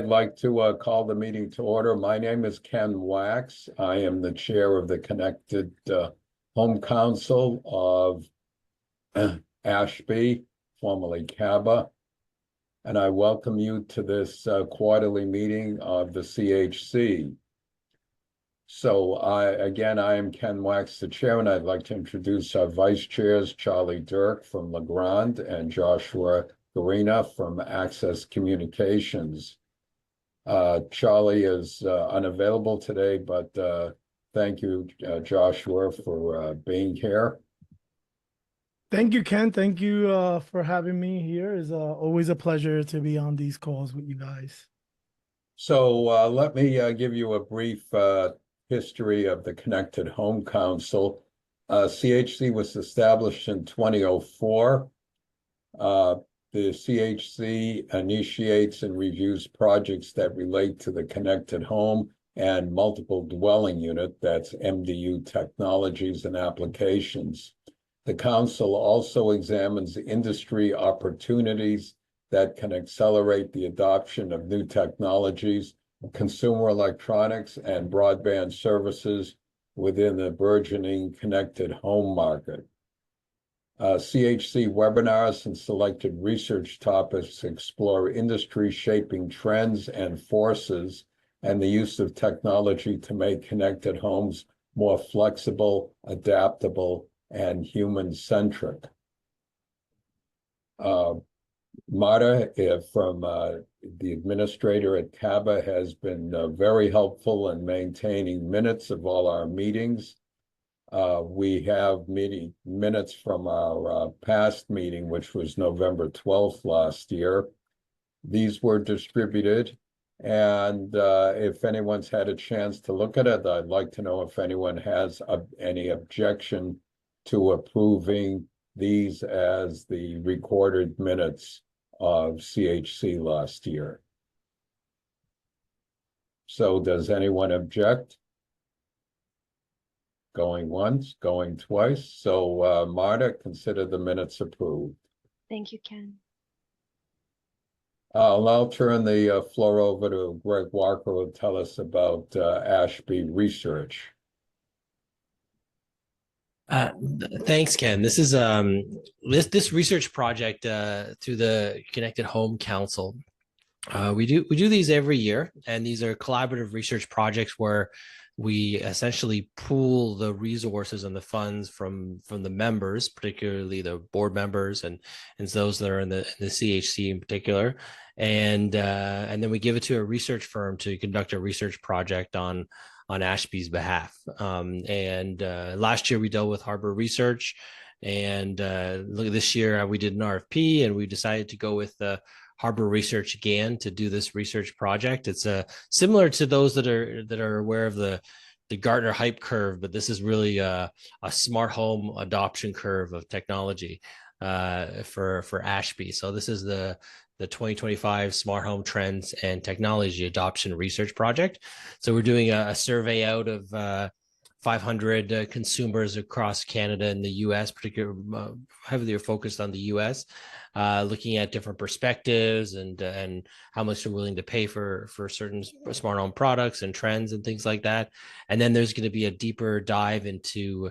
I'd like to call the meeting to order. My name is Ken Wax. I am the chair of the Connected Home Council of ASHB, formerly CABA, and I welcome you to this quarterly meeting of the CHC. So I am Ken Wax, the chair, and I'd like to introduce our vice chairs, Charlie Dirk from LeGrand and Joshua Garina from Access Communications. Charlie is unavailable today, but thank you, Joshua, for being here. Thank you, Ken. Thank you for having me here. It's always a pleasure to be on these calls with you guys. So let me give you a brief history of the Connected Home Council. CHC was established in 2004. The CHC initiates and reviews projects that relate to the connected home and multiple dwelling unit, that's MDU technologies and applications. The Council also examines industry opportunities that can accelerate the adoption of new technologies, consumer electronics, and broadband services within the burgeoning connected home market. CHC webinars and selected research topics explore industry shaping trends and forces and the use of technology to make connected homes more flexible, adaptable, and human-centric. Marta from the administrator at CABA has been very helpful in maintaining minutes of all our meetings. We have minutes from our past meeting, which was November 12th last year. These were distributed, and if anyone's had a chance to look at it, I'd like to know if anyone has any objection to approving these as the recorded minutes of CHC last year. So does anyone object? Going once, going twice. So Marta, consider the minutes approved. Thank you, Ken. I'll now turn the floor over to Greg Walker, who will tell us about ASHB research. Thanks, Ken. This is this research project through the Connected Home Council. We do these every year, and these are collaborative research projects where we essentially pool the resources and the funds from the members, particularly the board members and those that are in the CHC in particular, and then we give it to a research firm to conduct a research project on ASHB's behalf. Last year we dealt with Harbor Research, and look at this year we did an RFP, and we decided to go with Harbor Research again to do this research project. It's similar to those that are aware of the Gartner hype curve, but this is really a smart home adoption curve of technology for ASHB. So this is the 2025 Smart Home Trends and Technology Adoption Research Project. So we're doing a survey out of 500 consumers across Canada and the US, particularly heavily focused on the US, looking at different perspectives and how much they're willing to pay for certain smart home products and trends and things like that. And then there's going to be a deeper dive into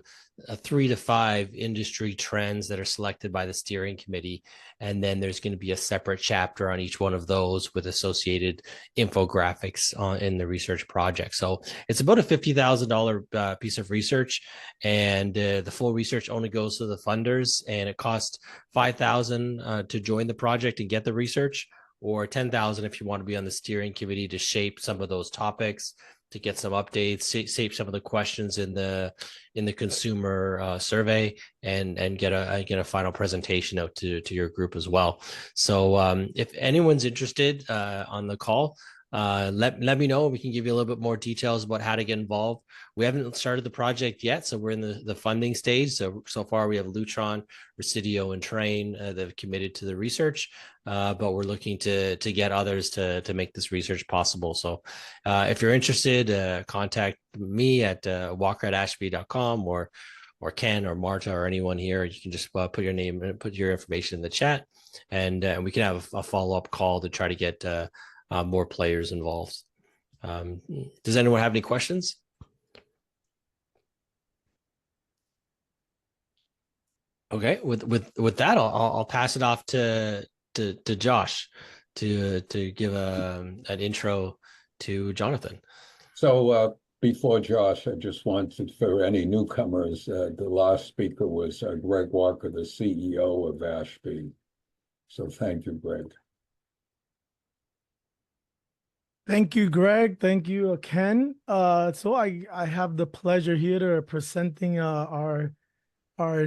3 to 5 industry trends that are selected by the steering committee. And then there's going to be a separate chapter on each one of those with associated infographics in the research project. So it's about a $50,000 piece of research, and the full research only goes to the funders, and it costs $5,000 to join the project and get the research, or $10,000 if you want to be on the steering committee to shape some of those topics, to get some updates, shape some of the questions in the consumer survey, and get a final presentation out to your group as well. So if anyone's interested on the call, let me know. We can give you a little bit more details about how to get involved. We haven't started the project yet, so we're in the funding stage. So far we have Lutron, Residio, and Train that have committed to the research, but we're looking to get others to make this research possible. So if you're interested, contact me at walker@ashb.com, or Ken or Marta or anyone here. You can just put your name and put your information in the chat, and we can have a follow-up call to try to get more players involved. Does anyone have any questions? Okay, with that, I'll pass it off to Josh to give an intro to Jonathan. So before Josh, I just wanted for any newcomers, the last speaker was Greg Walker, the CEO of ASHB. So thank you, Greg. Thank you, Greg. Thank you, Ken. So I have the pleasure here to presenting our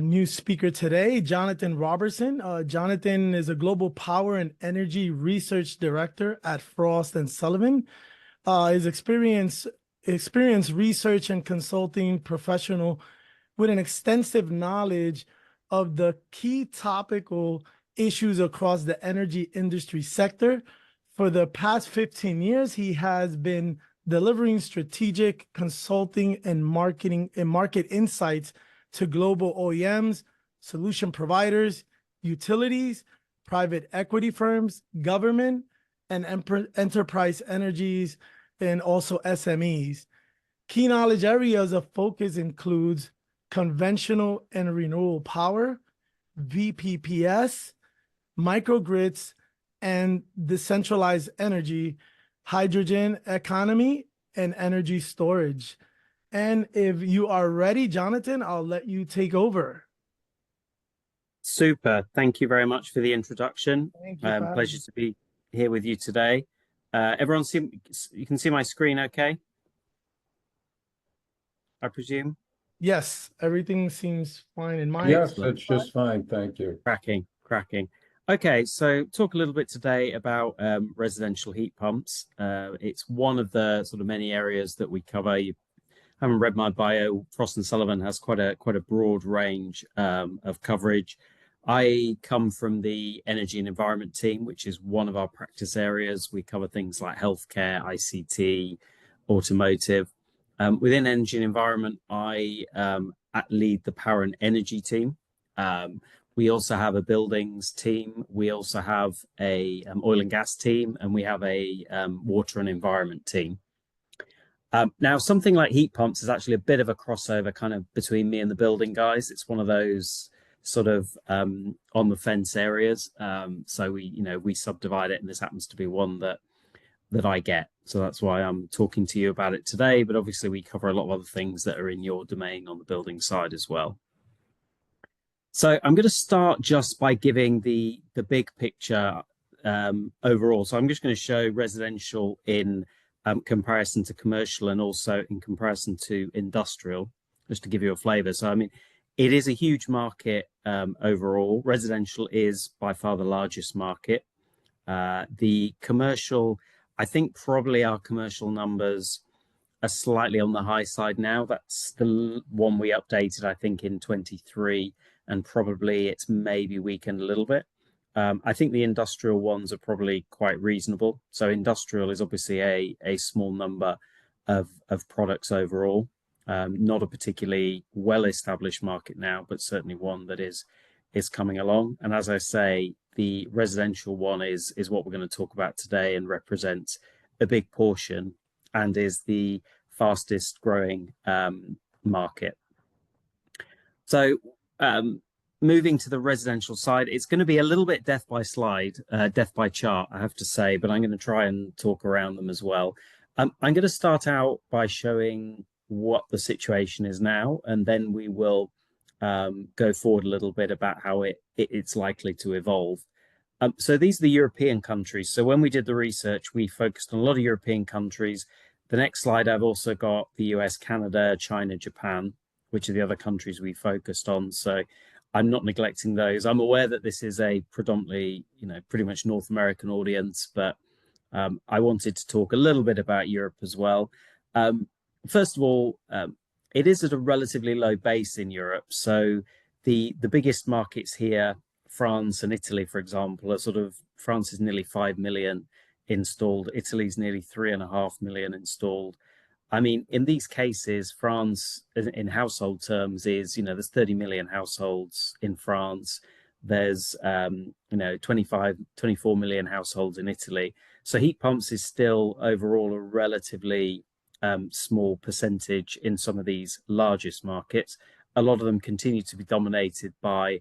new speaker today, Jonathan Robertson. Jonathan is a global power and energy research director at Frost & Sullivan. His experience research and consulting professional with an extensive knowledge of the key topical issues across the energy industry sector. For the past 15 years, he has been delivering strategic consulting and market insights to global OEMs, solution providers, utilities, private equity firms, government, and enterprise energies, and also SMEs. Key knowledge areas of focus includes conventional and renewable power, VPPs, microgrids, and decentralized energy, hydrogen economy, and energy storage. And if you are ready, Jonathan, I'll let you take over. Super. Thank you very much for the introduction. Thank you. Pleasure to be here with you today. Everyone you can see my screen okay? I presume? Yes, everything seems fine in my Yes, it's just fine. Thank you. Cracking. Okay, so talk a little bit today about residential heat pumps. It's one of the sort of many areas that we cover. You haven't read my bio. Frost & Sullivan has quite a broad range of coverage. I come from the energy and environment team, which is one of our practice areas. We cover things like healthcare, ICT, automotive. Within energy and environment, I lead the power and energy team. We also have a buildings team. We also have a oil and gas team, and we have a water and environment team. Now, something like heat pumps is actually a bit of a crossover kind of between me and the building guys. It's one of those sort of on the fence areas. So we subdivide it, and this happens to be one that I get. So that's why I'm talking to you about it today. But obviously, we cover a lot of other things that are in your domain on the building side as well. So I'm going to start just by giving the big picture overall. So I'm just going to show residential in comparison to commercial and also in comparison to industrial, just to give you a flavor. So, I mean, it is a huge market overall. Residential is by far the largest market. The commercial, I think probably our commercial numbers are slightly on the high side now. That's the one we updated, I think, in 23, and probably it's maybe weakened a little bit. I think the industrial ones are probably quite reasonable. So industrial is obviously a small number of products overall. Not a particularly well-established market now, but certainly one that is coming along. And as I say, the residential one is what we're going to talk about today and represents a big portion and is the fastest growing market. So moving to the residential side, it's going to be a little bit death by chart, I have to say, but I'm going to try and talk around them as well. I'm going to start out by showing what the situation is now, and then we will go forward a little bit about how it's likely to evolve. So these are the European countries. So when we did the research, we focused on a lot of European countries. The next slide, I've also got the US, Canada, China, Japan, which are the other countries we focused on. So I'm not neglecting those. I'm aware that this is a predominantly, pretty much North American audience, but I wanted to talk a little bit about Europe as well. First of all, it is at a relatively low base in Europe. So the biggest markets here, France and Italy, for example, are France is nearly 5 million installed. Italy's nearly 3.5 million installed. I mean, in these cases, France, in household terms, is, there's 30 million households in France. There's, 24 million households in Italy. So heat pumps is still overall a relatively small percentage in some of these largest markets. A lot of them continue to be dominated by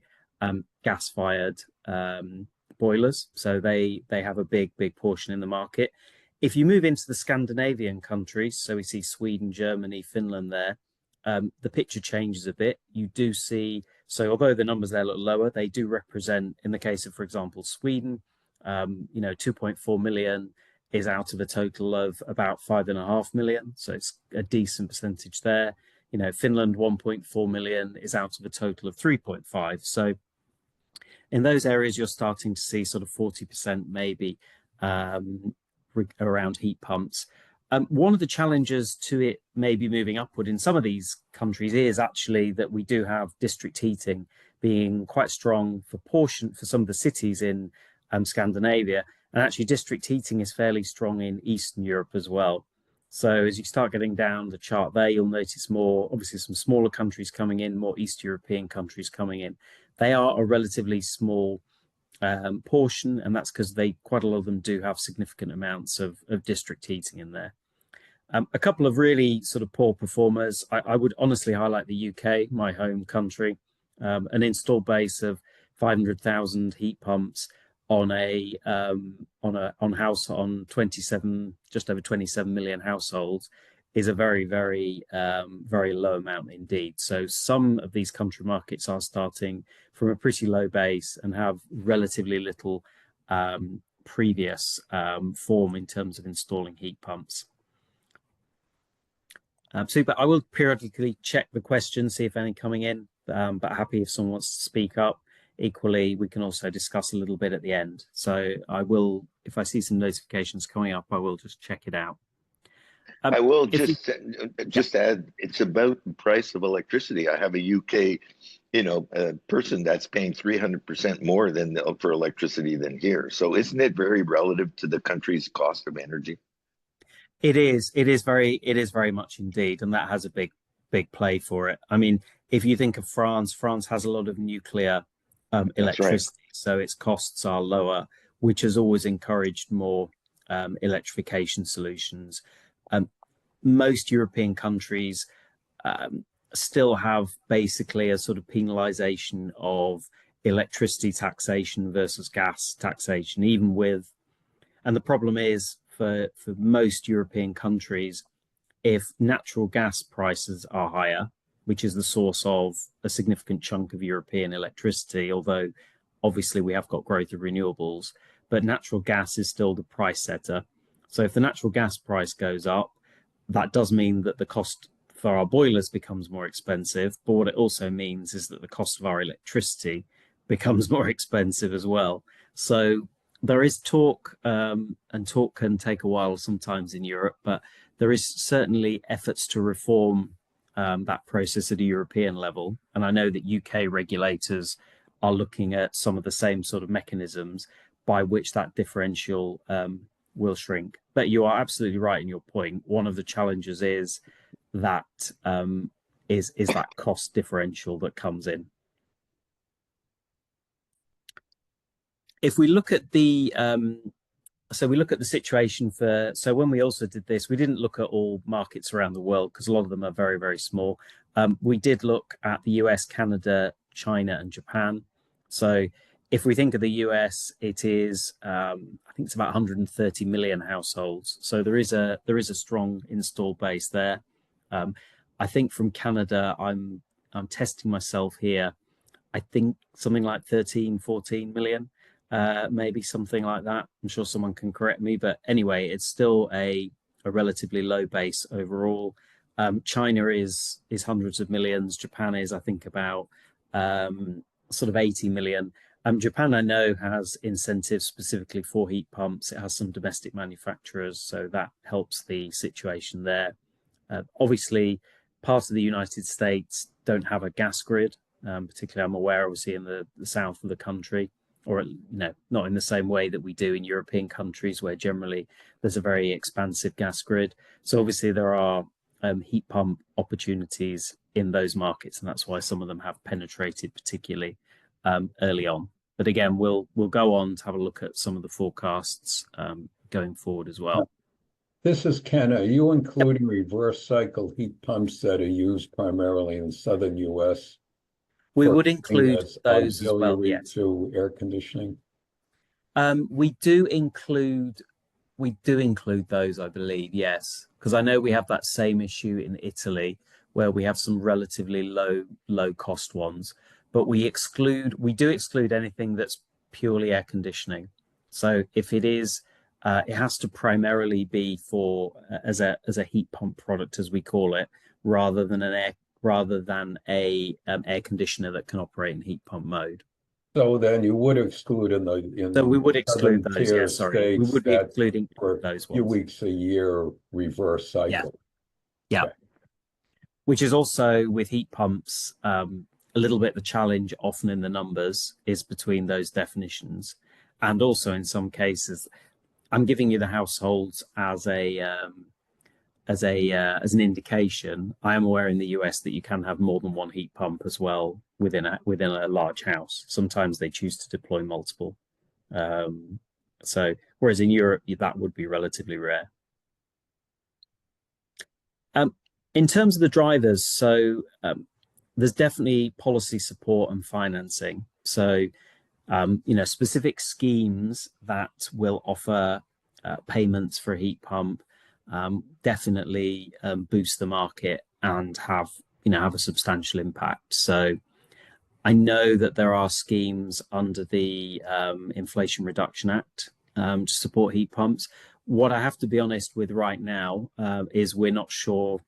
gas-fired boilers, so they have a big portion in the market. If you move into the Scandinavian countries, so we see Sweden, Germany, Finland there, the picture changes a bit. You do see, so although the numbers there look lower, they do represent, in the case of, for example, Sweden, 2.4 million is out of a total of about 5.5 million. So it's a decent percentage there. Finland, 1.4 million is out of a total of 3.5. So in those areas, you're starting to see sort of 40% maybe around heat pumps. One of the challenges to it maybe moving upward in some of these countries is actually that we do have district heating being quite strong for some of the cities in Scandinavia, and actually district heating is fairly strong in Eastern Europe as well. So as you start getting down the chart there, you'll notice more, obviously some smaller countries coming in, more East European countries coming in. They are a relatively small portion, and that's because quite a lot of them do have significant amounts of district heating in there. A couple of really sort of poor performers, I would honestly highlight the UK, my home country, an installed base of 500,000 heat pumps on 27, just over 27 million households is a very low amount indeed. So some of these country markets are starting from a pretty low base and have relatively little previous form in terms of installing heat pumps. But I will periodically check the questions, see if any coming in, but happy if someone wants to speak up. Equally, we can also discuss a little bit at the end. So I will, if I see some notifications coming up, I will just check it out. I will just add, it's about the price of electricity. I have a UK, person that's paying 300% more for electricity than here. So isn't it very relative to the country's cost of energy? It is very much indeed, and that has a big play for it. I mean, if you think of France has a lot of nuclear electricity, right. So its costs are lower, which has always encouraged more electrification solutions. Most European countries still have basically a sort of penalization of electricity taxation versus gas taxation, and the problem is for most European countries, if natural gas prices are higher, which is the source of a significant chunk of European electricity, although obviously we have got growth of renewables, but natural gas is still the price setter. So if the natural gas price goes up, that does mean that the cost for our boilers becomes more expensive, but what it also means is that the cost of our electricity becomes more expensive as well. So there is talk, and talk can take a while sometimes in Europe, but there is certainly efforts to reform that process at a European level. And I know that UK regulators are looking at some of the same sort of mechanisms by which that differential will shrink. But you are absolutely right in your point. One of the challenges is that that cost differential that comes in. If we look at the situation so when we also did this, we didn't look at all markets around the world because a lot of them are very small. We did look at the US, Canada, China, and Japan. So if we think of the US, it is I think it's about 130 million households. So there is a strong install base there. I think from Canada, I'm testing myself here. I think something like 13-14 million. Maybe something like that. I'm sure someone can correct me, but anyway, it's still a relatively low base overall. China is hundreds of millions. Japan is, I think, about sort of 80 million. Japan, I know, has incentives specifically for heat pumps. It has some domestic manufacturers, so that helps the situation there. Obviously, parts of the United States don't have a gas grid, particularly I'm aware, obviously, in the south of the country, or not in the same way that we do in European countries where generally there's a very expansive gas grid. So obviously there are heat pump opportunities in those markets, and that's why some of them have penetrated particularly early on. But again, we'll go on to have a look at some of the forecasts going forward as well. This is Ken. Are you including reverse cycle heat pumps that are used primarily in southern US? We for would include as those as well, auxiliary yes. to air conditioning? We do include those, I believe, yes, because I know we have that same issue in Italy where we have some relatively low cost ones, but we do exclude anything that's purely air conditioning. So if it is, it has to primarily be for as a heat pump product, as we call it, rather than a air conditioner that can operate in heat pump mode. So then you would exclude So we would southern exclude those, tier yeah, sorry. We states would be that excluding for those a few ones. weeks a year reverse cycle. Yeah. Okay. Which is also with heat pumps, a little bit the challenge often in the numbers is between those definitions. And also in some cases, I'm giving you the households as an indication. I am aware in the US that you can have more than one heat pump as well within a large house. Sometimes they choose to deploy multiple. So whereas in Europe, that would be relatively rare. In terms of the drivers, so there's definitely policy support and financing. So specific schemes that will offer payments for a heat pump definitely boost the market and have a substantial impact. So I know that there are schemes under the Inflation Reduction Act to support heat pumps. What I have to be honest with right now is we're not sure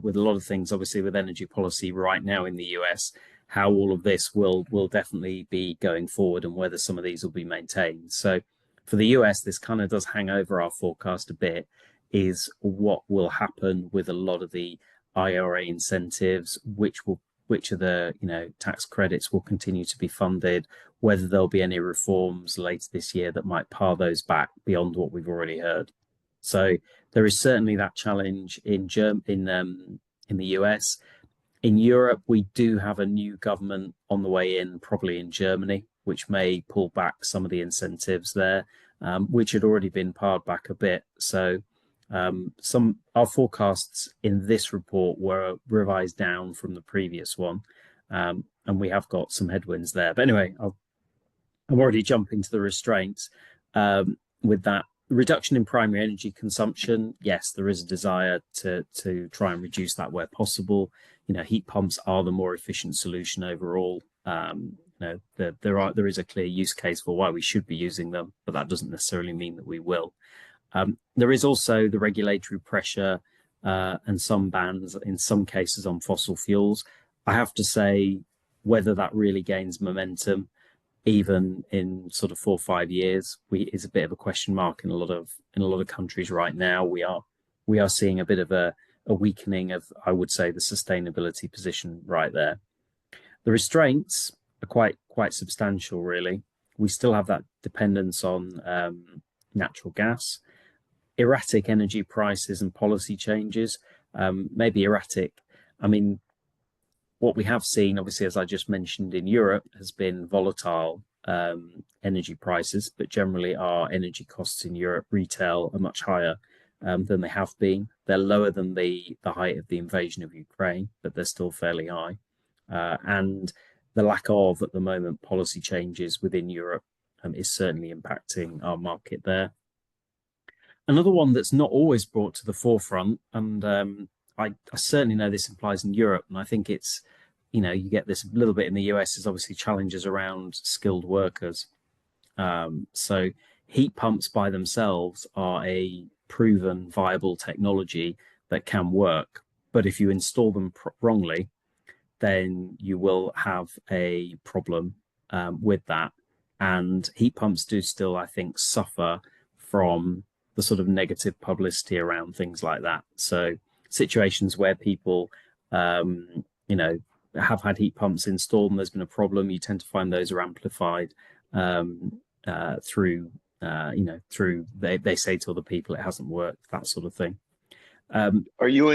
with a lot of things, obviously with energy policy right now in the US, how all of this will definitely be going forward and whether some of these will be maintained. So for the US, this kind of does hang over our forecast a bit, is what will happen with a lot of the IRA incentives, which of the tax credits will continue to be funded, whether there'll be any reforms later this year that might pare those back beyond what we've already heard. So there is certainly that challenge in the US. In Europe, we do have a new government on the way in, probably in Germany, which may pull back some of the incentives there, which had already been pared back a bit. So our forecasts in this report were revised down from the previous one, and we have got some headwinds there. But anyway, I'm already jumping to the restraints with that. Reduction in primary energy consumption, yes, there is a desire to try and reduce that where possible. Heat pumps are the more efficient solution overall. There is a clear use case for why we should be using them, but that doesn't necessarily mean that we will. There is also the regulatory pressure and some bans in some cases on fossil fuels. I have to say, whether that really gains momentum, even in sort of 4 or 5 years, is a bit of a question mark in a lot of countries right now. We are seeing a bit of a weakening of, I would say, the sustainability position right there. The restraints are quite substantial, really. We still have that dependence on natural gas, erratic energy prices and policy changes. Maybe erratic. I mean, what we have seen, obviously, as I just mentioned, in Europe has been volatile energy prices, but generally our energy costs in Europe retail are much higher than they have been. They're lower than the height of the invasion of Ukraine, but they're still fairly high. And the lack of, at the moment, policy changes within Europe is certainly impacting our market there. Another one that's not always brought to the forefront, and I certainly know this applies in Europe, and I think it's, you get this a little bit in the US, is obviously challenges around skilled workers. So heat pumps by themselves are a proven viable technology that can work, but if you install them wrongly, then you will have a problem with that. And heat pumps do still, I think, suffer from the sort of negative publicity around things like that. So situations where people, have had heat pumps installed and there's been a problem, you tend to find those are amplified through they say to other people it hasn't worked, that sort of thing. Are you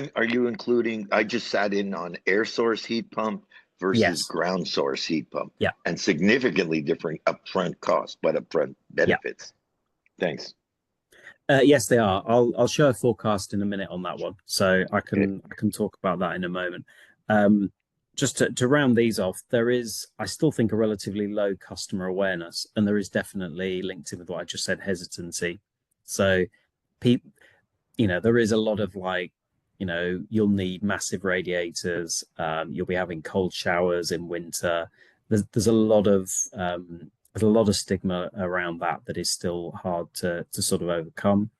including? I just sat in on air source heat pump versus Yes. ground source heat pump. Yeah. And significantly different upfront costs, but upfront benefits. Yeah. Thanks. Yes, they are. I'll show a forecast in a minute on that one, so I can talk about that in a moment. Um, just to round these off, I still think a relatively low customer awareness, and there is definitely linked in with what I just said, hesitancy. So, people, there is a lot of like, you'll need massive radiators. You'll be having cold showers in winter. There's a lot of stigma around that is still hard to sort of overcome.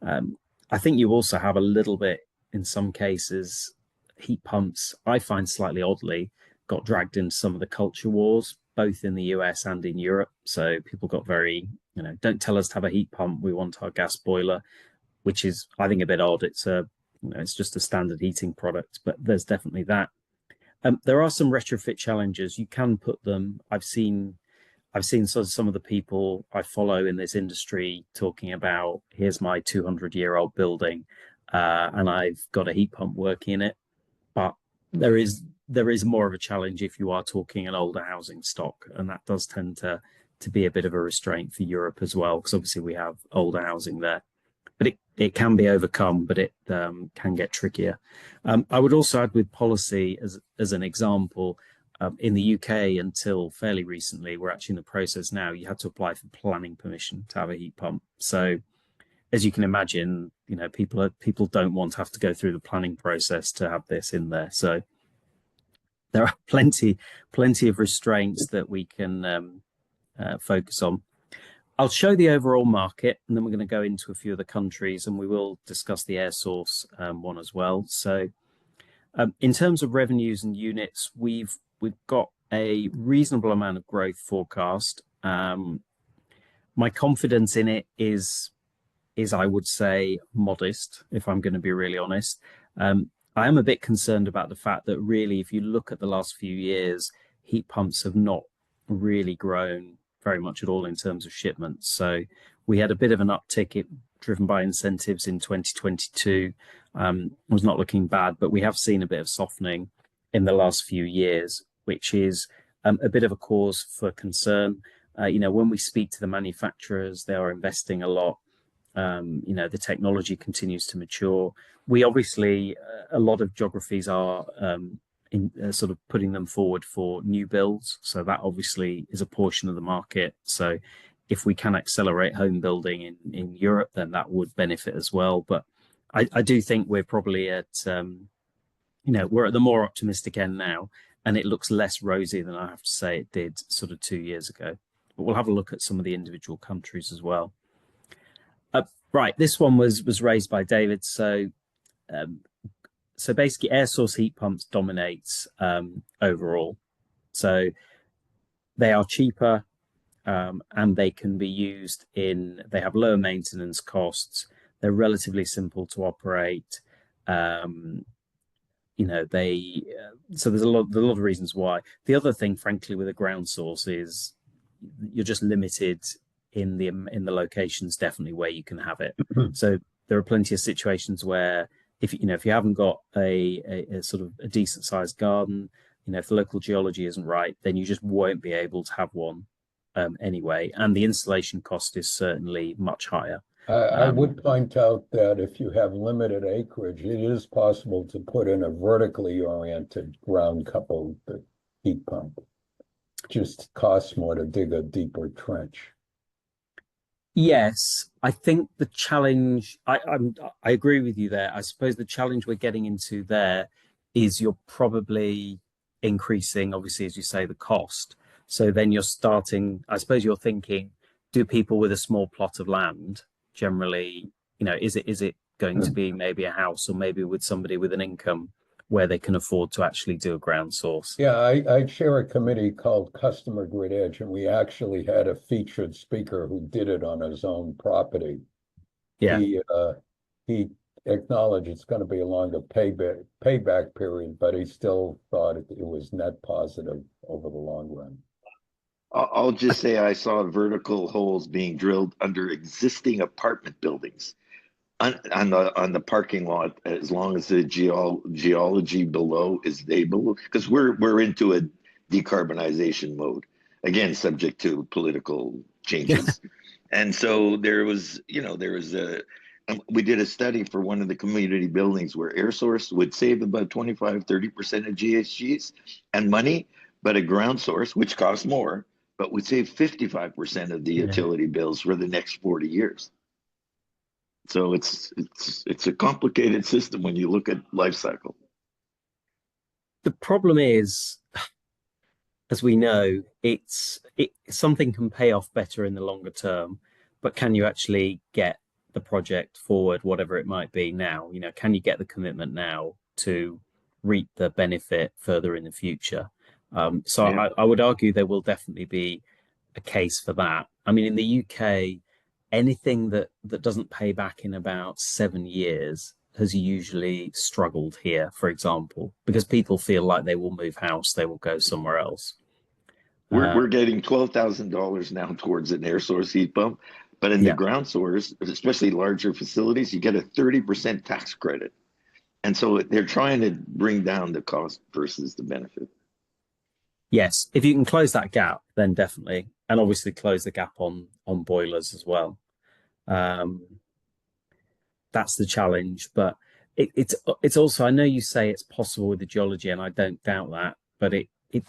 I think you also have a little bit, in some cases, heat pumps, I find slightly oddly, got dragged into some of the culture wars, both in the US and in Europe. So people got very, don't tell us to have a heat pump. We want our gas boiler, which is, I think, a bit odd. It's just a standard heating product, but there's definitely that. There are some retrofit challenges. You can put them. I've seen sort of some of the people I follow in this industry talking about, here's my 200-year-old building, and I've got a heat pump working in it. But there is more of a challenge if you are talking an older housing stock, and that does tend to be a bit of a restraint for Europe as well, because obviously we have older housing there. But it can be overcome, but it can get trickier. I would also add with policy as an example, in the UK until fairly recently, we're actually in the process now, you had to apply for planning permission to have a heat pump. So as you can imagine, people don't want to have to go through the planning process to have this in there. So there are plenty of restraints that we can focus on. I'll show the overall market, and then we're going to go into a few of the countries, and we will discuss the air source one as well. So in terms of revenues and units, we've got a reasonable amount of growth forecast. My confidence in it is I would say modest, if I'm going to be really honest. I am a bit concerned about the fact that really, if you look at the last few years, heat pumps have not really grown very much at all in terms of shipments. So we had a bit of an uptick driven by incentives in 2022. Was not looking bad, but we have seen a bit of softening in the last few years, which is a bit of a cause for concern. When we speak to the manufacturers, they are investing a lot. The technology continues to mature. We obviously, a lot of geographies are sort of putting them forward for new builds. So that obviously is a portion of the market. So if we can accelerate home building in Europe, then that would benefit as well. But I do think we're probably at, we're at the more optimistic end now, and it looks less rosy than I have to say it did sort of 2 years ago. But we'll have a look at some of the individual countries as well. Right, this one was raised by David. So basically, air source heat pumps dominates overall. So they are cheaper, and they can be used they have lower maintenance costs. They're relatively simple to operate. So there's a lot of reasons why. The other thing, frankly, with a ground source is you're just limited in the locations definitely where you can have it. So there are plenty of situations where if you haven't got a sort of a decent sized garden, if the local geology isn't right, then you just won't be able to have one anyway. And the installation cost is certainly much higher. I would point out that if you have limited acreage, it is possible to put in a vertically oriented ground coupled heat pump. It just costs more to dig a deeper trench. Yes, I think the challenge, I agree with you there. I suppose the challenge we're getting into there is you're probably increasing, obviously, as you say, the cost. So then you're starting, I suppose you're thinking, do people with a small plot of land generally, is it going to be maybe a house, or maybe with somebody with an income where they can afford to actually do a ground source? Yeah, I chair a committee called Customer Grid Edge, and we actually had a featured speaker who did it on his own property. Yeah. He acknowledged it's going to be a longer payback period, but he still thought it was net positive over the long run. I'll just say I saw vertical holes being drilled under existing apartment buildings on the parking lot, as long as the geology below is stable, because we're into a decarbonization mode, again subject to political changes. And so there was, we did a study for one of the community buildings where air source would save about 25-30% of GHGs and money, but a ground source, which costs more, but would save 55% of the utility bills for the next 40 years. So it's a complicated system when you look at life cycle. The problem is, as we know, something can pay off better in the longer term, but can you actually get the project forward, whatever it might be now? Can you get the commitment now to reap the benefit further in the future? I would argue there will definitely be a case for that. I mean, in the UK, anything that doesn't pay back in about 7 years has usually struggled here, for example, because people feel like they will move house, they will go somewhere else. We're getting $12,000 now towards an air source heat pump, but in the ground source, especially larger facilities, you get a 30% tax credit. And so they're trying to bring down the cost versus the benefit. Yes, if you can close that gap, then definitely, and obviously close the gap on boilers as well. That's the challenge, but it's also, I know you say it's possible with the geology, and I don't doubt that, but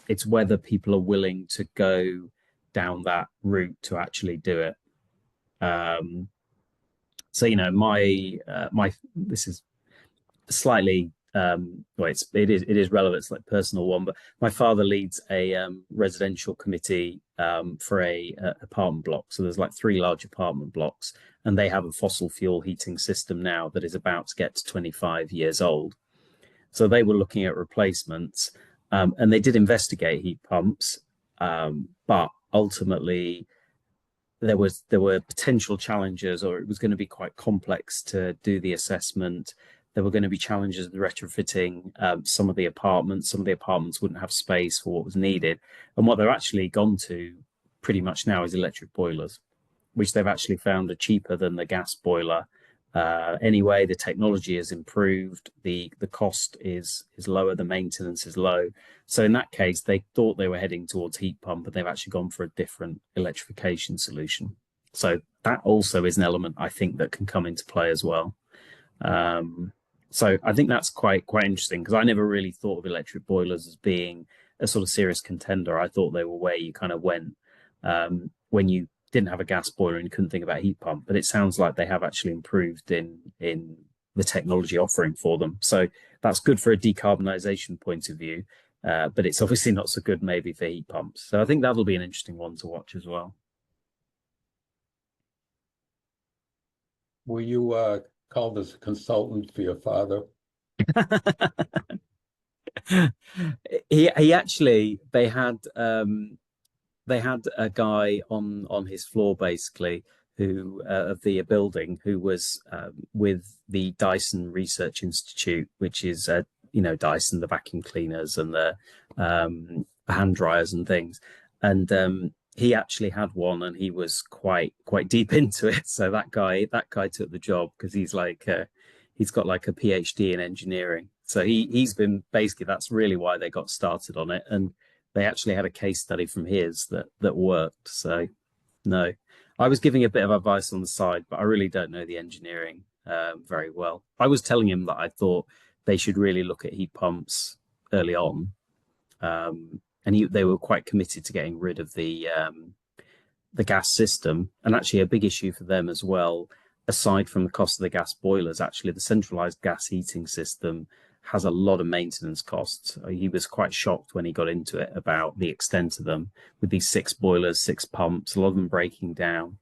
it's whether people are willing to go down that route to actually do it. So my this is slightly it is relevant. It's like personal one, but my father leads a residential committee for a apartment block. So there's like 3 large apartment blocks, and they have a fossil fuel heating system now that is about to get to 25 years old. So they were looking at replacements, and they did investigate heat pumps, but ultimately there were potential challenges, or it was going to be quite complex to do the assessment. There were going to be challenges with retrofitting some of the apartments. Some of the apartments wouldn't have space for what was needed. And what they're actually gone to pretty much now is electric boilers, which they've actually found are cheaper than the gas boiler. Anyway, the technology has improved. The cost is lower. The maintenance is low. So in that case, they thought they were heading towards heat pump, but they've actually gone for a different electrification solution. So that also is an element, I think, that can come into play as well. So I think that's quite interesting, because I never really thought of electric boilers as being a sort of serious contender. I thought they were where you kind of went when you didn't have a gas boiler and you couldn't think about heat pump. But it sounds like they have actually improved in the technology offering for them. So that's good for a decarbonisation point of view, but it's obviously not so good maybe for heat pumps. So I think that'll be an interesting one to watch as well. Were you called as a consultant for your father? He actually, they had a guy on his floor basically who of the building who was with the Dyson Research Institute, which is Dyson, the vacuum cleaners and the hand dryers and things, and he actually had one, and he was quite deep into it. So that guy took the job because he's got like a PhD in engineering. So he's been basically, that's really why they got started on it, and they actually had a case study from his that worked. So no, I was giving a bit of advice on the side, but I really don't know the engineering very well. I was telling him that I thought they should really look at heat pumps early on. And they were quite committed to getting rid of the gas system. And actually a big issue for them as well, aside from the cost of the gas boilers, actually the centralized gas heating system has a lot of maintenance costs. He was quite shocked when he got into it about the extent of them, with these 6 boilers, 6 pumps, a lot of them breaking down.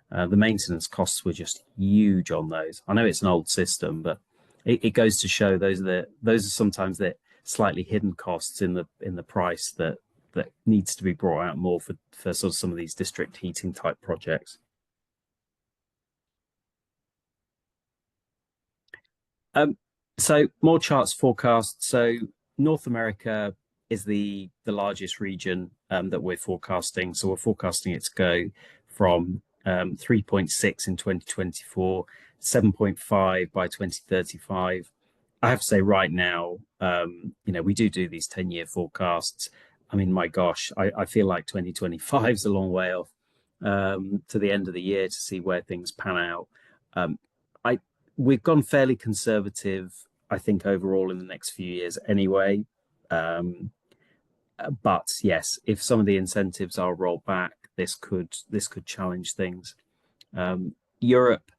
The maintenance costs were just huge on those. I know it's an old system, but it goes to show those are sometimes the slightly hidden costs in the price that needs to be brought out more for sort of some of these district heating type projects. So more charts forecast. So North America is the largest region that we're forecasting. So we're forecasting it to go from 3.6 in 2024, 7.5 by 2035. I have to say right now, we do these 10-year forecasts. I mean, my gosh, I feel like 2025 is a long way off. to the end of the year to see where things pan out. We've gone fairly conservative, I think, overall in the next few years anyway. But yes, if some of the incentives are rolled back, this could challenge things. Europe,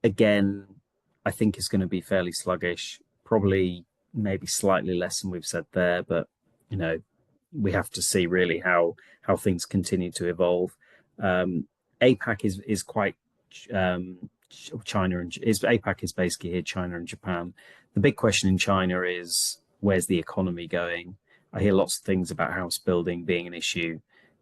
again, I think is going to be fairly sluggish, probably maybe slightly less than we've said there, but we have to see really how things continue to evolve. APAC is quite China, and APAC is basically here, China and Japan. The big question in China is, where's the economy going? I hear lots of things about house building being an issue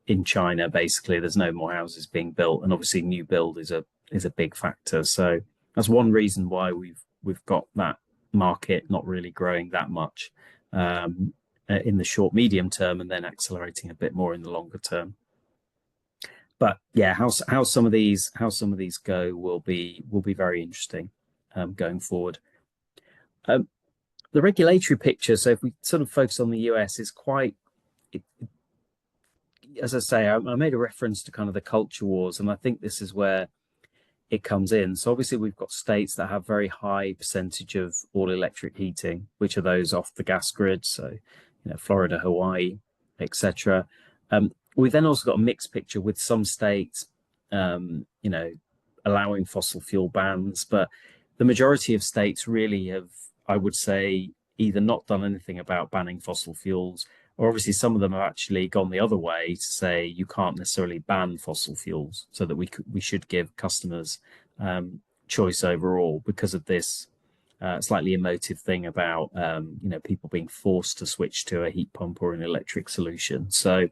in China. Basically, there's no more houses being built, and obviously new build is a big factor. So that's one reason why we've got that market not really growing that much in the short medium term, and then accelerating a bit more in the longer term. But yeah, how some of these go will be very interesting going forward. The regulatory picture, so if we sort of focus on the US, is quite, as I say, I made a reference to kind of the culture wars, and I think this is where it comes in. So obviously we've got states that have very high percentage of all electric heating, which are those off the gas grid, so Florida, Hawaii, etc. We've then also got a mixed picture with some states allowing fossil fuel bans, but the majority of states really have, I would say, either not done anything about banning fossil fuels, or obviously some of them have actually gone the other way to say you can't necessarily ban fossil fuels, so that we should give customers choice overall, because of this slightly emotive thing about people being forced to switch to a heat pump or an electric solution. So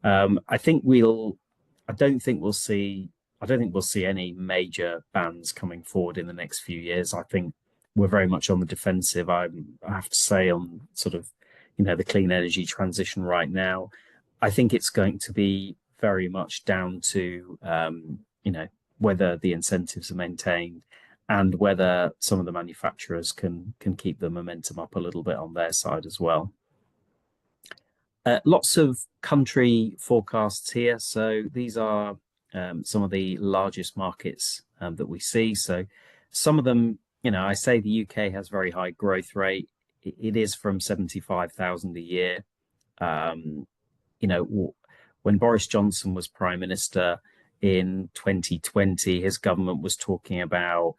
I don't think we'll see any major bans coming forward in the next few years. I think we're very much on the defensive, I have to say, on sort of the clean energy transition right now. I think it's going to be very much down to whether the incentives are maintained and whether some of the manufacturers can keep the momentum up a little bit on their side as well. Lots of country forecasts here. So these are some of the largest markets that we see. So some of them, I say the UK has very high growth rate. It is from 75,000 a year. When Boris Johnson was Prime Minister in 2020, his government was talking about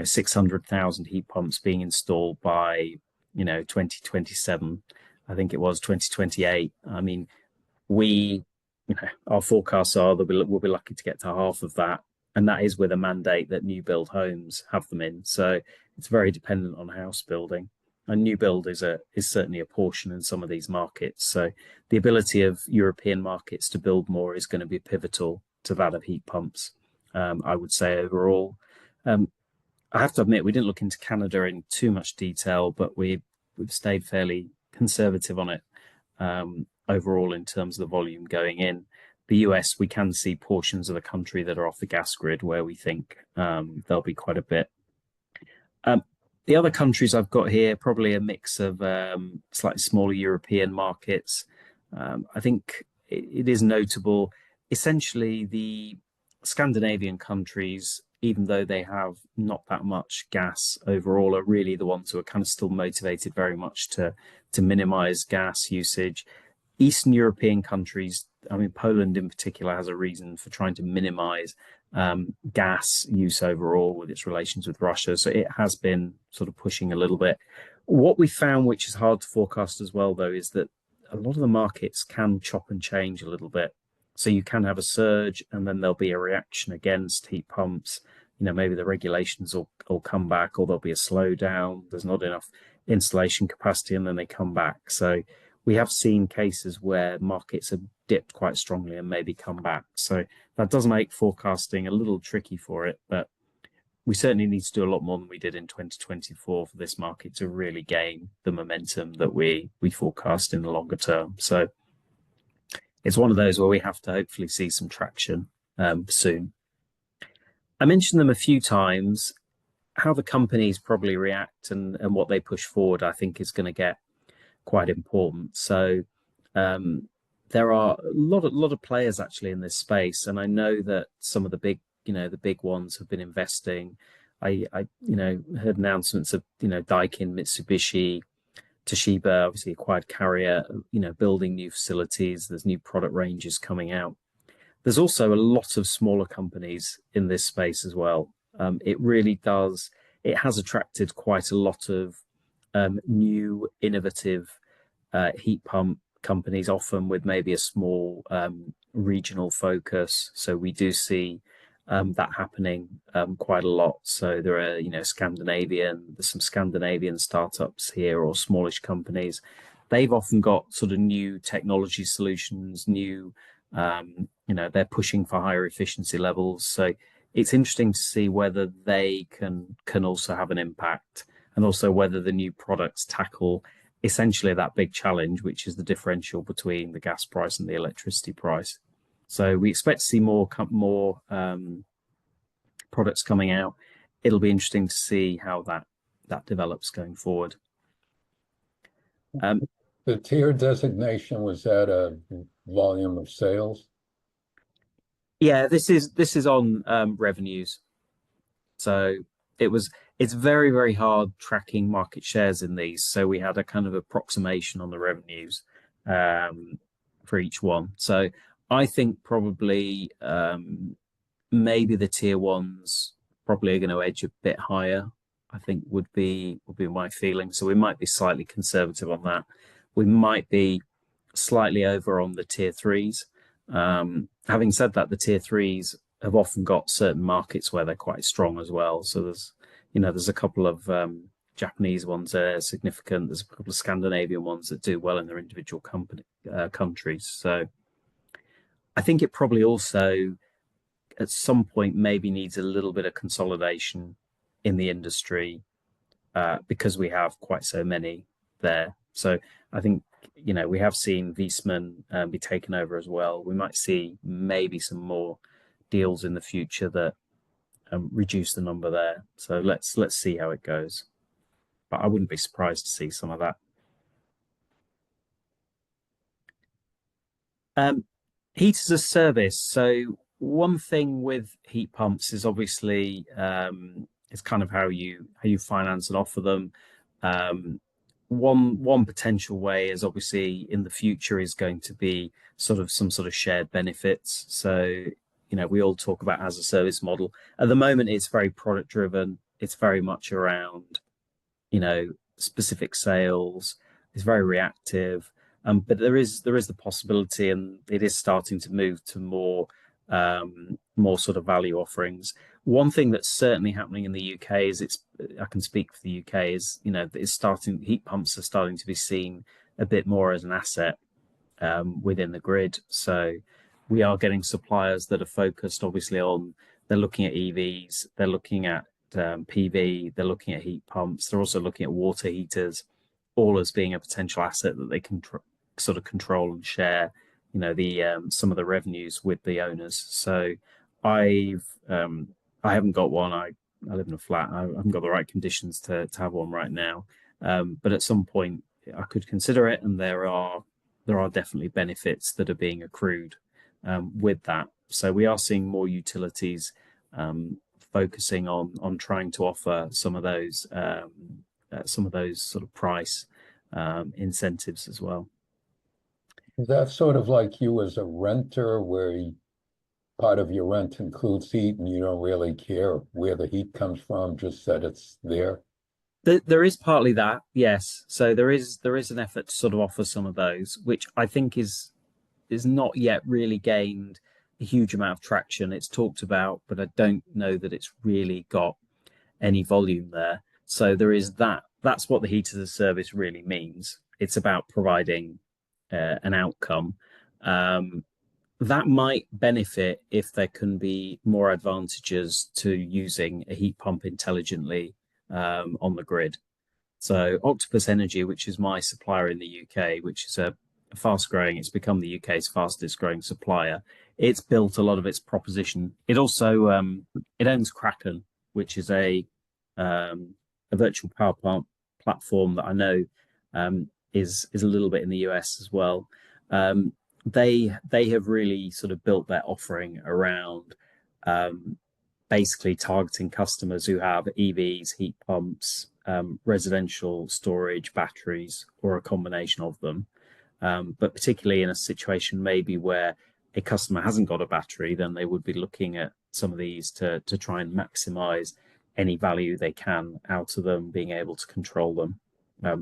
600,000 heat pumps being installed by 2027. I think it was 2028. I mean, our forecasts are that we'll be lucky to get to half of that, and that is with a mandate that new build homes have them in. So it's very dependent on house building, and new build is certainly a portion in some of these markets. So the ability of European markets to build more is going to be pivotal to that of heat pumps, I would say, overall. I have to admit, we didn't look into Canada in too much detail, but we've stayed fairly conservative on it overall in terms of the volume going in. The US, we can see portions of the country that are off the gas grid where we think there'll be quite a bit. The other countries I've got here, probably a mix of slightly smaller European markets. I think it is notable. Essentially, the Scandinavian countries, even though they have not that much gas overall, are really the ones who are kind of still motivated very much to minimize gas usage. Eastern European countries, I mean, Poland in particular, has a reason for trying to minimize gas use overall with its relations with Russia. So it has been sort of pushing a little bit. What we found, which is hard to forecast as well, though, is that a lot of the markets can chop and change a little bit. So you can have a surge and then there'll be a reaction against heat pumps. Maybe the regulations will come back, or there'll be a slowdown. There's not enough installation capacity, and then they come back. So we have seen cases where markets have dipped quite strongly and maybe come back. So that does make forecasting a little tricky for it, but we certainly need to do a lot more than we did in 2024 for this market to really gain the momentum that we forecast in the longer term. So it's one of those where we have to hopefully see some traction soon. I mentioned them a few times. How the companies probably react and what they push forward, I think, is going to get quite important. So there are a lot of players actually in this space, and I know that some of the big, the big ones have been investing. I heard announcements of, Daikin, Mitsubishi, Toshiba obviously acquired Carrier, building new facilities. There's new product ranges coming out. There's also a lot of smaller companies in this space as well. It has attracted quite a lot of new innovative heat pump companies, often with maybe a small regional focus. So we do see that happening quite a lot. So there are, there's some Scandinavian startups here or smallish companies. They've often got sort of new technology solutions, they're pushing for higher efficiency levels. So it's interesting to see whether they can also have an impact, and also whether the new products tackle essentially that big challenge, which is the differential between the gas price and the electricity price. So we expect to see more products coming out. It'll be interesting to see how that develops going forward. The tier designation, was that a volume of sales? Yeah, this is on revenues. So it's very, very hard tracking market shares in these. So we had a kind of approximation on the revenues for each one. So I think probably maybe the tier ones probably are going to edge a bit higher, I think would be my feeling. So we might be slightly conservative on that. We might be slightly over on the tier threes. Having said that, the tier threes have often got certain markets where they're quite strong as well. So there's a couple of Japanese ones that are significant. There's a couple of Scandinavian ones that do well in their individual countries. So I think it probably also at some point maybe needs a little bit of consolidation in the industry because we have quite so many there. So I think, we have seen Viessmann be taken over as well. We might see maybe some more deals in the future that reduce the number there. So let's see how it goes. But I wouldn't be surprised to see some of that. Heat as a service. So one thing with heat pumps is obviously it's kind of how you finance and offer them. One potential way is obviously in the future is going to be some sort of shared benefits. So we all talk about as a service model. At the moment, it's very product driven. It's very much around specific sales. It's very reactive. But there is the possibility, and it is starting to move to more sort of value offerings. One thing that's certainly happening in the UK is I can speak for the UK is heat pumps are starting to be seen a bit more as an asset within the grid. So we are getting suppliers that are focused obviously on, they're looking at EVs, they're looking at PV, they're looking at heat pumps, they're also looking at water heaters, all as being a potential asset that they can sort of control and share some of the revenues with the owners. So I haven't got one. I live in a flat. I haven't got the right conditions to have one right now. But at some point I could consider it, and there are definitely benefits that are being accrued with that. So we are seeing more utilities focusing on trying to offer some of those sort of price incentives as well. Is that sort of like you as a renter, where part of your rent includes heat and you don't really care where the heat comes from, just that it's there? There is partly that, yes. So there is an effort to sort of offer some of those, which I think is not yet really gained a huge amount of traction. It's talked about, but I don't know that it's really got any volume there. So there is that. That's what the heat as a service really means. It's about providing an outcome. That might benefit if there can be more advantages to using a heat pump intelligently on the grid. So Octopus Energy, which is my supplier in the UK, which is a fast growing, it's become the UK's fastest growing supplier. It's built a lot of its proposition. It also it owns Kraken, which is a virtual power plant platform that I know is a little bit in the US as well. they have really sort of built their offering around basically targeting customers who have EVs, heat pumps, residential storage, batteries, or a combination of them. But particularly in a situation maybe where a customer hasn't got a battery, then they would be looking at some of these to try and maximize any value they can out of them, being able to control them.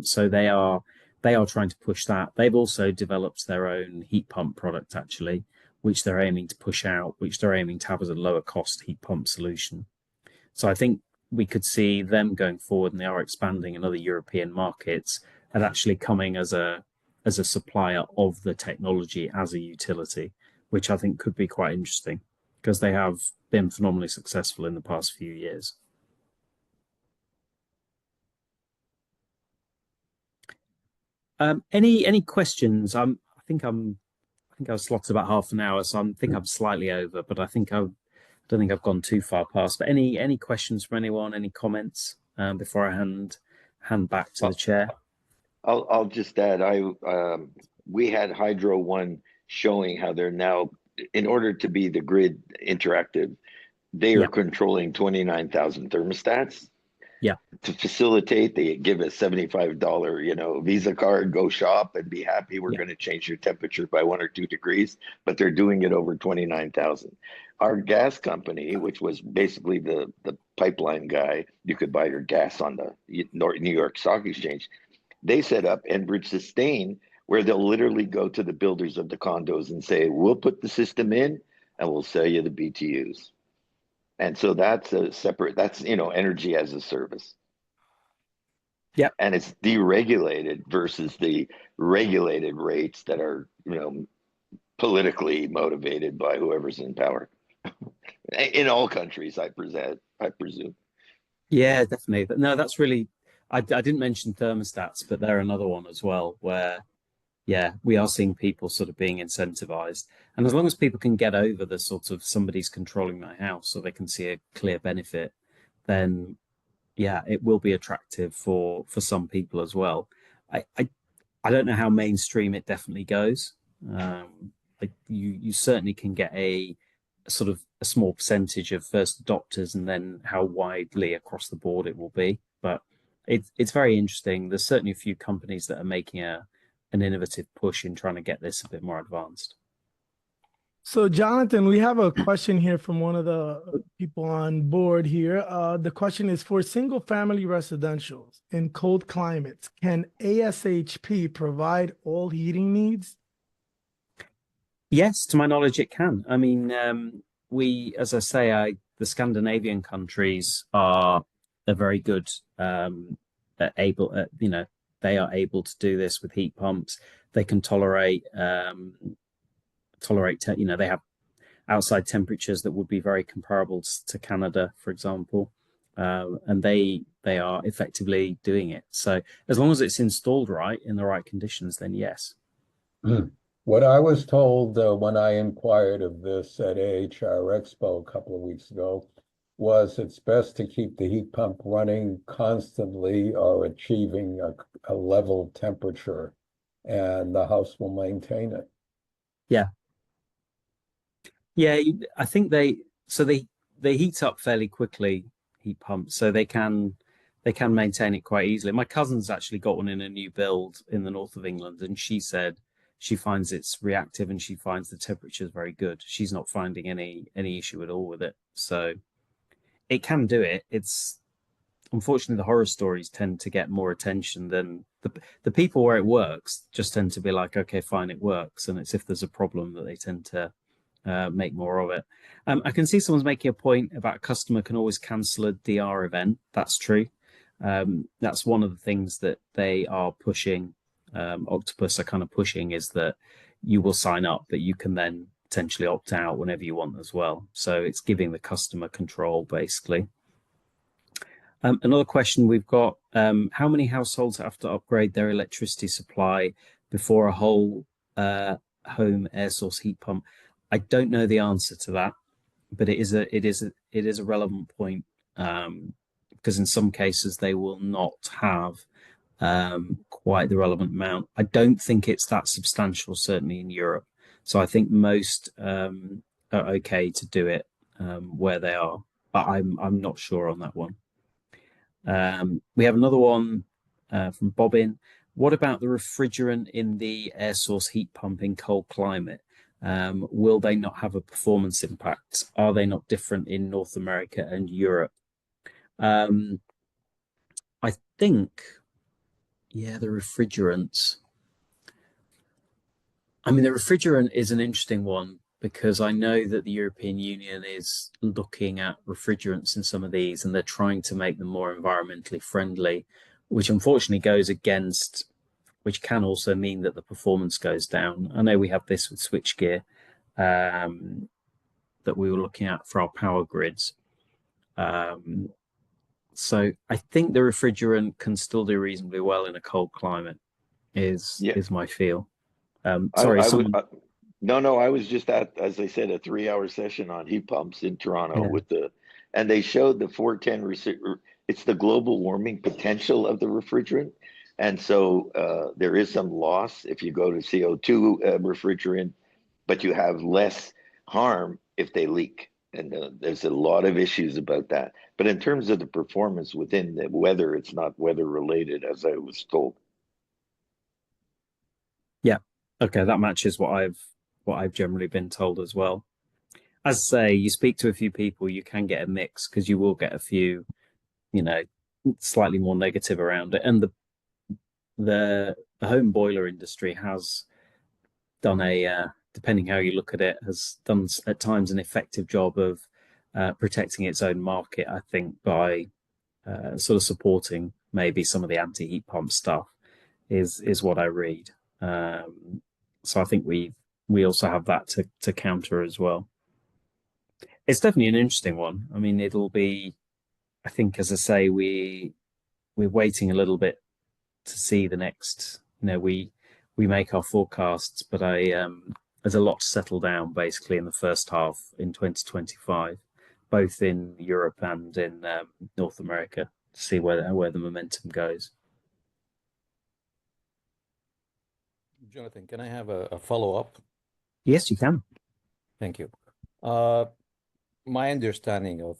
So they are trying to push that. They've also developed their own heat pump product, actually, which they're aiming to push out, which they're aiming to have as a lower cost heat pump solution. So I think we could see them going forward, and they are expanding in other European markets and actually coming as a supplier of the technology as a utility, which I think could be quite interesting because they have been phenomenally successful in the past few years. Any questions? I think I was slotted about half an hour, so I think I'm slightly over, but I don't think I've gone too far past. But any questions from anyone? Any comments before I hand back to the chair? I'll just add, we had Hydro One showing how they're now, in order to be the grid interactive, they are controlling 29,000 thermostats. Yeah. To facilitate, they give a $75, Visa card, go shop and be happy. We're going to change your temperature by 1 or 2 degrees, but they're doing it over 29,000. Our gas company, which was basically the pipeline guy, you could buy your gas on the New York Stock Exchange. They set up Enbridge Sustain, where they'll literally go to the builders of the condos and say, we'll put the system in and we'll sell you the BTUs. And so that's a separate, energy as a service. Yeah. And it's deregulated versus the regulated rates that are, politically motivated by whoever's in power. In all countries, I presume. Yeah, definitely. No, that's really, I didn't mention thermostats, but they're another one as well, where, we are seeing people sort of being incentivized. And as long as people can get over the sort of somebody's controlling my house so they can see a clear benefit, then it will be attractive for some people as well. I don't know how mainstream it definitely goes. You certainly can get a sort of a small percentage of first adopters, and then how widely across the board it will be. But it's very interesting. There's certainly a few companies that are making an innovative push in trying to get this a bit more advanced. So, Jonathan, we have a question here from one of the people on board here. The question is, for single-family residentials in cold climates, can ASHB provide all heating needs? Yes, to my knowledge, it can. I mean, as I say, the Scandinavian countries are very good, they are able to do this with heat pumps. They can tolerate, they have outside temperatures that would be very comparable to Canada, for example, and they are effectively doing it. So as long as it's installed right in the right conditions, then yes. What I was told when I inquired of this at AHR Expo a couple of weeks ago was it's best to keep the heat pump running constantly or achieving a level temperature, and the house will maintain it. Yeah. I think they heat up fairly quickly, heat pumps, so they can maintain it quite easily. My cousin's actually got one in a new build in the north of England, and she said she finds it's reactive and she finds the temperatures very good. She's not finding any issue at all with it. So it can do it. It's unfortunately the horror stories tend to get more attention than the people where it works just tend to be like, okay, fine, it works. And it's if there's a problem that they tend to make more of it. I can see someone's making a point about a customer can always cancel a DR event. That's true. That's one of the things that they are pushing. Octopus are kind of pushing is that you will sign up, but you can then potentially opt out whenever you want as well. So it's giving the customer control, basically. Another question we've got, how many households have to upgrade their electricity supply before a whole home air source heat pump? I don't know the answer to that, but it is a relevant point, because in some cases they will not have quite the relevant amount. I don't think it's that substantial, certainly in Europe. So I think most are okay to do it where they are, but I'm not sure on that one. We have another one from Bobbin. What about the refrigerant in the air source heat pump in cold climate? Will they not have a performance impact? Are they not different in North America and Europe? I think, yeah, the refrigerants. I mean, the refrigerant is an interesting one because I know that the European Union is looking at refrigerants in some of these and they're trying to make them more environmentally friendly, which unfortunately goes against, which can also mean that the performance goes down. I know we have this with switchgear that we were looking at for our power grids. So I think the refrigerant can still do reasonably well in a cold climate, is my feel. Sorry, someone. No, I was just at, as I said, a 3-hour session on heat pumps in Toronto and they showed the 410, it's the global warming potential of the refrigerant. And so there is some loss if you go to CO2 refrigerant, but you have less harm if they leak. And there's a lot of issues about that. But in terms of the performance within the weather, it's not weather related, as I was told. Yeah. Okay, that matches what I've generally been told as well. As I say, you speak to a few people, you can get a mix because you will get a few, slightly more negative around it. And the home boiler industry has done depending how you look at it, has done at times an effective job of protecting its own market, I think, by sort of supporting maybe some of the anti-heat pump stuff is what I read. So I think we also have that to counter as well. It's definitely an interesting one. I mean, it'll be, I think, as I say, we're waiting a little bit to see the next. We make our forecasts, but there's a lot to settle down basically in the first half in 2025, both in Europe and in North America, to see where the momentum goes. Jonathan, can I have a follow-up? Yes, you can. Thank you. My understanding of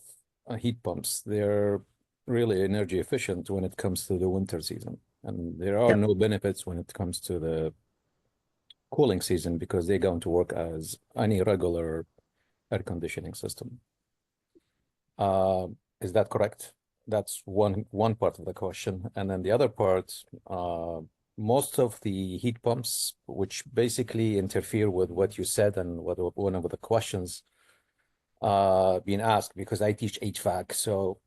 heat pumps, they're really energy efficient when it comes to the winter season. And there are no benefits when it comes to the cooling season because they're going to work as any regular air conditioning system. Is that correct? That's one part of the question. And then the other part, most of the heat pumps, which basically interfere with what you said and what one of the questions being asked, because I teach HVAC. So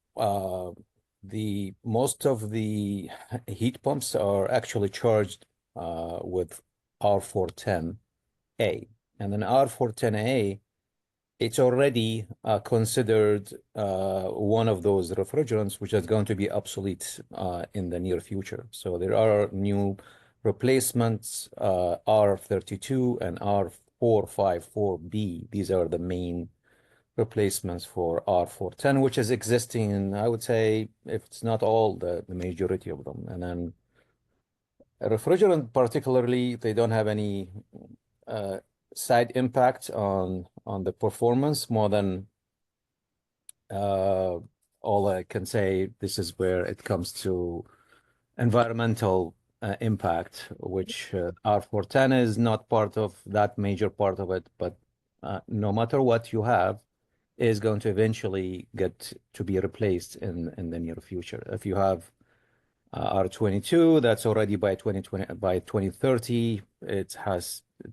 most of the heat pumps are actually charged with R410A. And then R410A, it's already considered one of those refrigerants which is going to be obsolete in the near future. So there are new replacements, R32 and R454B. These are the main replacements for R410, which is existing in, I would say, if it's not all, the majority of them. And then a refrigerant particularly, they don't have any side impact on the performance more than all I can say. This is where it comes to environmental impact, which R410 is not part of that major part of it, but no matter what you have is going to eventually get to be replaced in the near future. If you have R22, that's already by 2030, it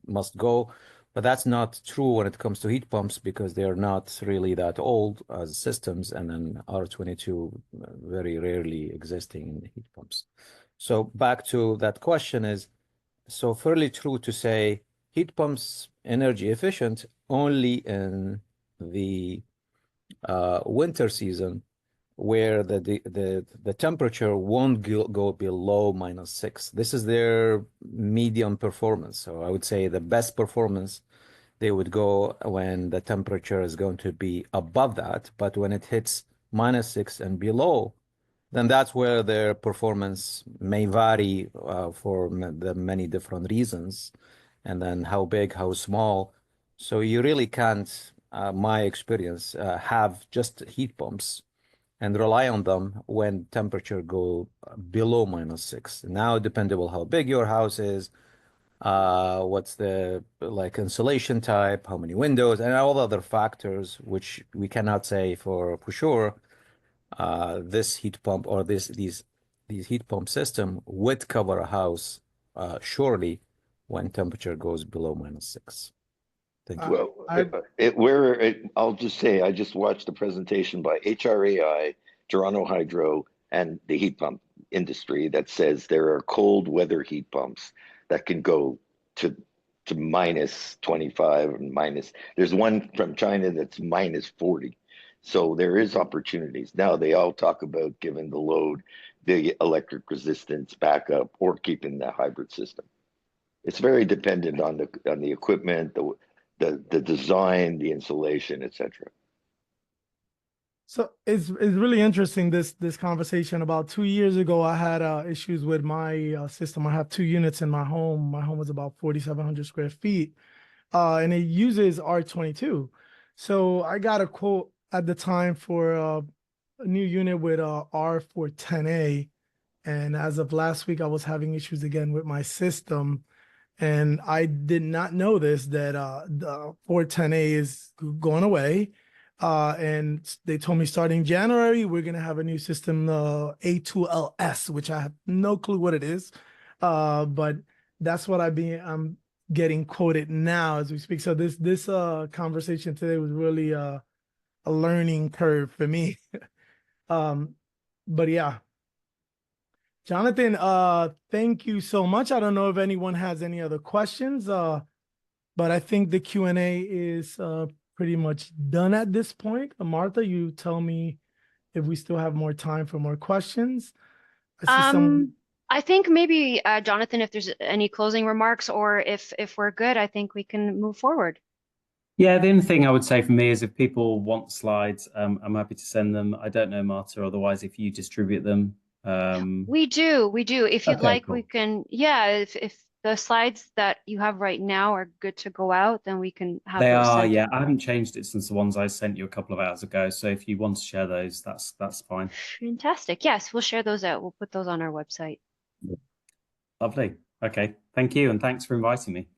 must go. But that's not true when it comes to heat pumps because they're not really that old as systems, and then R22 very rarely existing in the heat pumps. So back to that question is, so fairly true to say heat pumps energy efficient only in the winter season where the temperature won't go below -6. This is their medium performance. So I would say the best performance, they would go when the temperature is going to be above that. But when it hits -6 and below, then that's where their performance may vary for the many different reasons. and then how big, how small. So you really can't, my experience, have just heat pumps and rely on them when temperature go below -6. Now, dependable how big your house is, what's the like insulation type, how many windows, and all other factors, which we cannot say for sure. This heat pump or these heat pump system would cover a house surely when temperature goes below -6. Thank you. Well, I'll just say, I just watched a presentation by HRAI, Toronto Hydro, and the heat pump industry that says there are cold weather heat pumps that can go to -25 and minus. There's one from China that's -40. So there is opportunities. Now they all talk about giving the load, the electric resistance backup, or keeping the hybrid system. It's very dependent on the equipment, the design, the insulation, etc. So it's really interesting, this conversation. About 2 years ago, I had issues with my system. I have 2 units in my home. My home is about 4,700 square feet, and it uses R22. So I got a quote at the time for a new unit with R410A, and as of last week, I was having issues again with my system, and I did not know this, that the 410A is going away. And they told me starting January, we're going to have a new system, A2LS, which I have no clue what it is. But that's what I'm getting quoted now as we speak. So this conversation today was really a learning curve for me. But yeah. Jonathan, thank you so much. I don't know if anyone has any other questions, but I think the Q&A is pretty much done at this point. Martha, you tell me if we still have more time for more questions. I think maybe, Jonathan, if there's any closing remarks, or if we're good, I think we can move forward. Yeah, the only thing I would say for me is if people want slides, I'm happy to send them. I don't know, Marta, otherwise if you distribute them. We do. If you'd Okay, like, cool. we can, yeah, if the slides that you have right now are good to go out, then we can have They those are, sent. yeah. I haven't changed it since the ones I sent you a couple of hours ago. So if you want to share those, that's fine. Fantastic. Yes, we'll share those out. We'll put those on our website. Lovely. Okay. Thank you. And thanks for inviting me.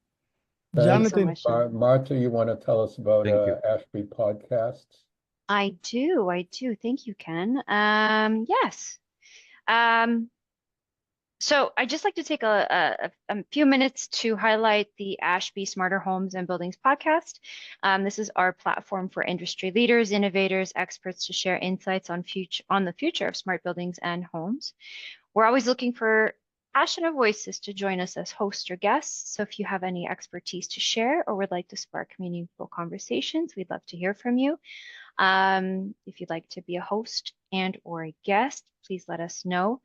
Thanks. so much. Martha, you want to tell us about Thank you. ASHB podcasts? I do. Thank you, Ken. Yes. So I'd just like to take a few minutes to highlight the ASHB Smarter Homes and Buildings podcast. This is our platform for industry leaders, innovators, experts to share insights on the future of smart buildings and homes. We're always looking for passionate voices to join us as hosts or guests. So if you have any expertise to share or would like to spark meaningful conversations, we'd love to hear from you. If you'd like to be a host and or a guest, please let us know.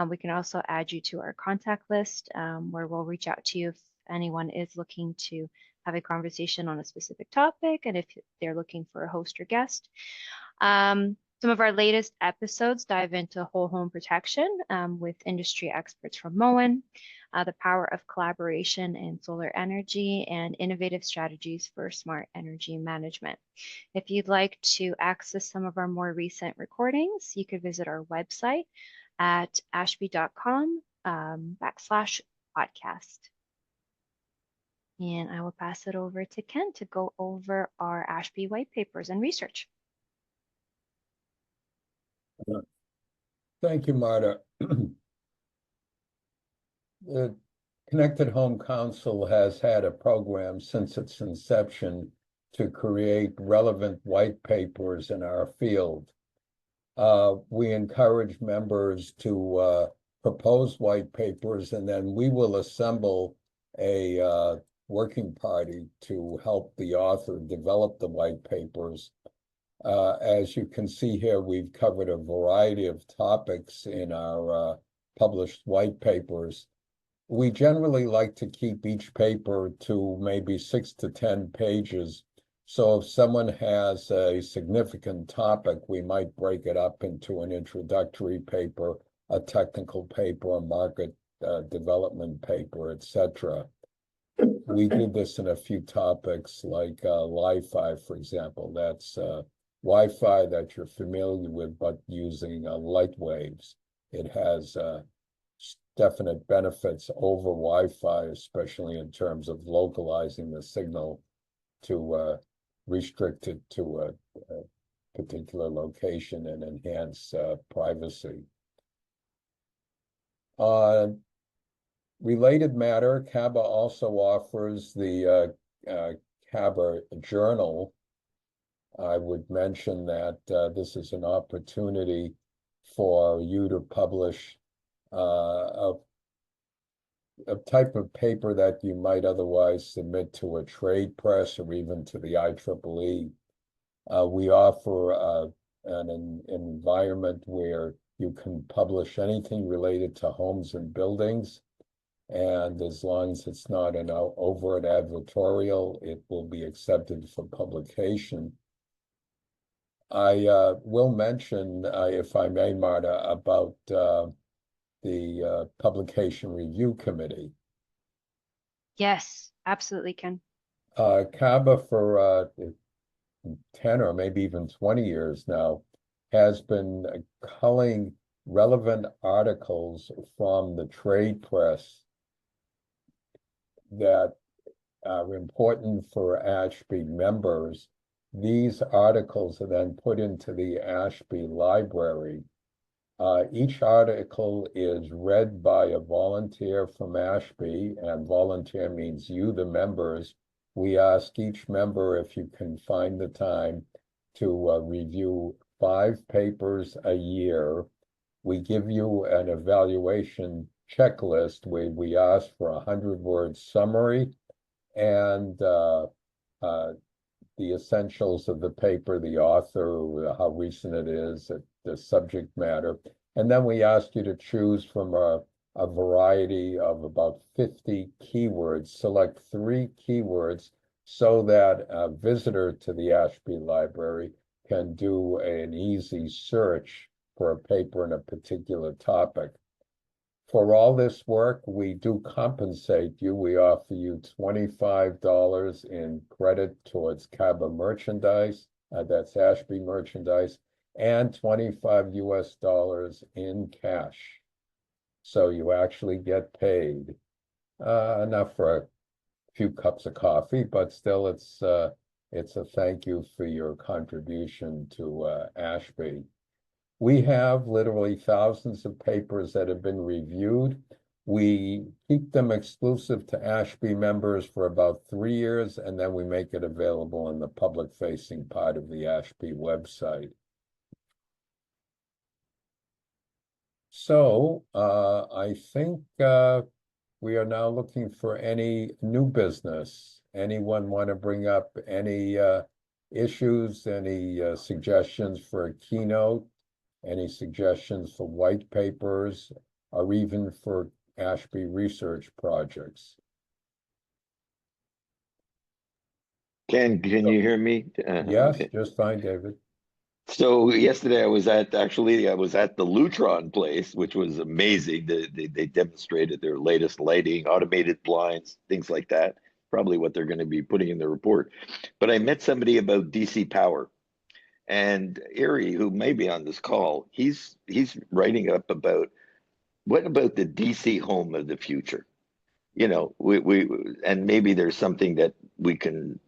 We can also add you to our contact list, where we'll reach out to you if anyone is looking to have a conversation on a specific topic, and if they're looking for a host or guest. Some of our latest episodes dive into whole home protection with industry experts from Moen, the power of collaboration in solar energy, and innovative strategies for smart energy management. If you'd like to access some of our more recent recordings, you could visit our website at ashb.com/podcast. And I will pass it over to Ken to go over our ASHB white papers and research. Thank you, Marta. The Connected Home Council has had a program since its inception to create relevant white papers in our field. We encourage members to propose white papers, and then we will assemble a working party to help the author develop the white papers. As you can see here, we've covered a variety of topics in our published white papers. We generally like to keep each paper to maybe 6 to 10 pages. So if someone has a significant topic, we might break it up into an introductory paper, a technical paper, a market development paper, etc. we do this in a few topics like Li-Fi, for example. That's Wi-Fi that you're familiar with, but using light waves. It has definite benefits over Wi-Fi, especially in terms of localizing the signal to restrict it to a particular location and enhance privacy. Related matter, CABA also offers the CABA Journal. I would mention that this is an opportunity for you to publish a type of paper that you might otherwise submit to a trade press or even to the IEEE. We offer an environment where you can publish anything related to homes and buildings. And as long as it's not an overt advertorial, it will be accepted for publication. I will mention, if I may, Marta, about the Publication Review Committee. Yes, absolutely, Ken. CABA for 10 or maybe even 20 years now has been culling relevant articles from the trade press that are important for ASHB members. These articles are then put into the ASHB library. Each article is read by a volunteer from ASHB, and volunteer means you, the members. We ask each member if you can find the time to review 5 papers a year. We give you an evaluation checklist where we ask for a 100-word summary and the essentials of the paper, the author, how recent it is, the subject matter. And then we ask you to choose from a variety of about 50 keywords, select 3 keywords so that a visitor to the ASHB library can do an easy search for a paper in a particular topic. For all this work, we do compensate you. We offer you $25 in credit towards CABA merchandise, that's ASHB merchandise, and $25 US in cash. So you actually get paid. Enough for a few cups of coffee, but still it's a thank you for your contribution to ASHB. We have literally thousands of papers that have been reviewed. We keep them exclusive to ASHB members for about 3 years, and then we make it available in the public-facing part of the ASHB website. So I think we are now looking for any new business. Anyone want to bring up any issues, any suggestions for a keynote? Any suggestions for white papers, or even for ASHB research projects? Can you hear me? Yes, Okay. just fine, David. So yesterday I was at the Lutron place, which was amazing. They demonstrated their latest lighting, automated blinds, things like that. Probably what they're going to be putting in the report. But I met somebody about DC power. And Erie, who may be on this call, he's writing up about what about the DC home of the future? You know, we and maybe there's something that we can,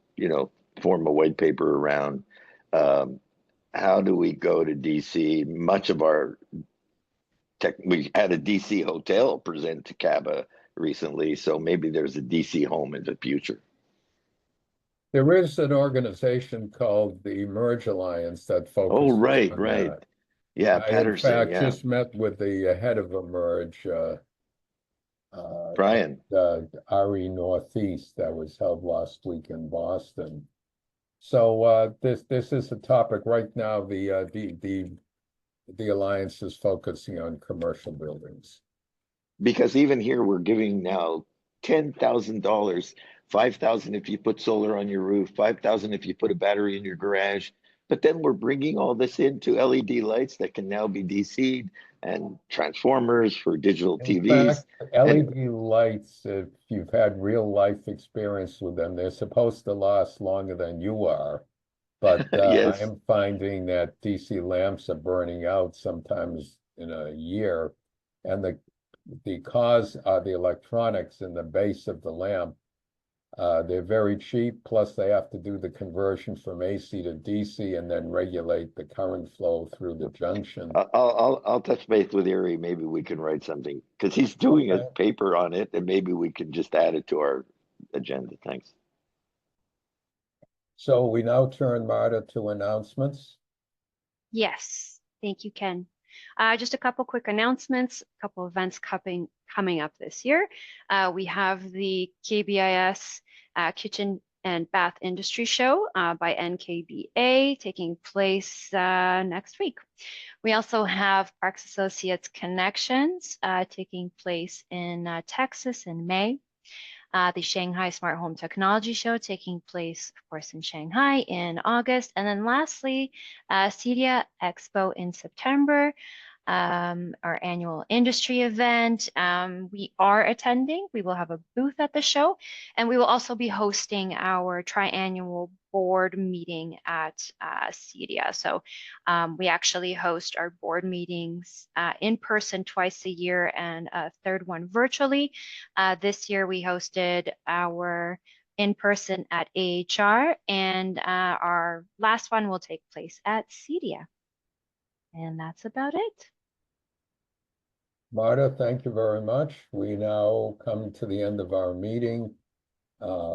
form a white paper around. How do we go to DC? Much of our we had a DC hotel present to CABA recently, so maybe there's a DC home in the future. There is an organization called the Emerge Alliance that focuses on right. that. Yeah, I, in Patterson, fact, yeah. just met with the head of Emerge, Brian. RE Northeast, that was held last week in Boston. So this is a topic right now. The Alliance is focusing on commercial buildings. Because even here we're giving now $10,000, $5,000 if you put solar on your roof, $5,000 if you put a battery in your garage. But then we're bringing all this into LED lights that can now be DC'd and transformers for digital In TVs. fact, LED lights, if you've had real life experience with them, they're supposed to last longer than you are. But I Yes. am finding that DC lamps are burning out sometimes in a year. And the cause are the electronics in the base of the lamp. They're very cheap, plus they have to do the conversion from AC to DC and then regulate the current flow through the junction. I'll touch base with Erie. Maybe we can write something because he's doing a Okay. paper on it, and maybe we can just add it to our agenda. Thanks. So we now turn, Marta, to announcements. Yes, thank you, Ken. Just a couple quick announcements, a couple events coming up this year. We have the KBIS Kitchen and Bath Industry Show by NKBA taking place next week. We also have Parks Associates Connections taking place in Texas in May. The Shanghai Smart Home Technology Show taking place, of course, in Shanghai in August. And then lastly, CEDIA Expo in September, our annual industry event. We are attending. We will have a booth at the show, and we will also be hosting our triannual board meeting at CEDIA. So we actually host our board meetings in person twice a year and a third one virtually. This year we hosted our in person at AHR, and our last one will take place at CEDIA. And that's about it. Marta, thank you very much. We now come to the end of our meeting.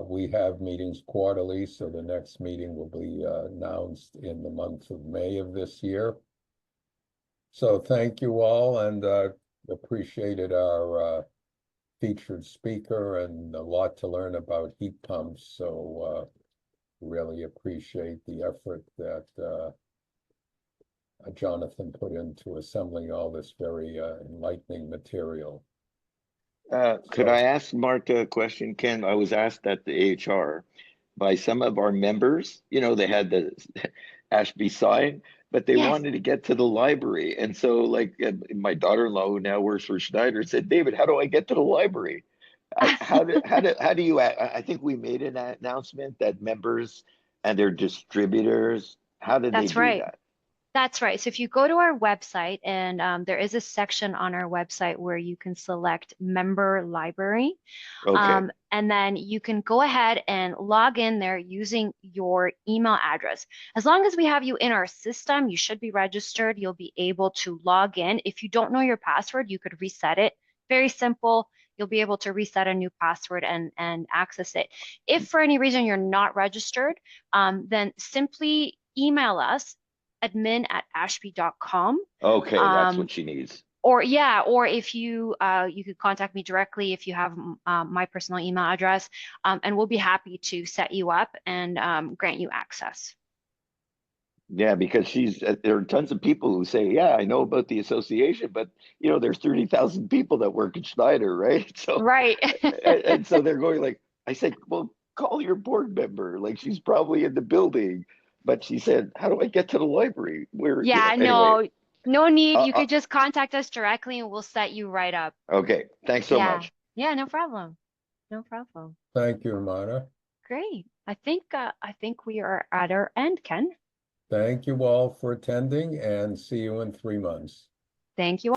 We have meetings quarterly, so the next meeting will be announced in the month of May of this year. So thank you all, and appreciated our featured speaker and a lot to learn about heat pumps. So really appreciate the effort that Jonathan put into assembling all this very enlightening material. Could I ask Marta a question, Ken? I was asked at the AHR by some of our members. You know, they had the ASHB sign, but they wanted to get to the library. And so, like, my daughter-in-law, who now works for Schneider, said, "David, how do I get to the library?" How do you? I think we made an announcement that members and their distributors. How did they do that? That's right. So if you go to our website, and there is a section on our website where you can select member library. Okay. And then you can go ahead and log in there using your email address. As long as we have you in our system, you should be registered. You'll be able to log in. If you don't know your password, you could reset it. Very simple. You'll be able to reset a new password and access it. If for any reason you're not registered, then simply email us admin@ashb.com. Okay, that's what she needs. Or if you could contact me directly if you have my personal email address, and we'll be happy to set you up and grant you access. Yeah, because there are tons of people who say, "Yeah, I know about the association, but you know, there's 30,000 people that work at Schneider, right?" So right, and so they're going like, I said, "Well, call your board member. Like, she's probably in the building." But she said, "How do I get to the library?" Where? Yeah, anyway. no need. You could just contact us directly, and we'll set you right up. Okay, thanks so much. Yeah, no problem. No problem. Thank you, Marta. Great. I think we are at our end, Ken. Thank you all for attending, and see you in 3 months. Thank you.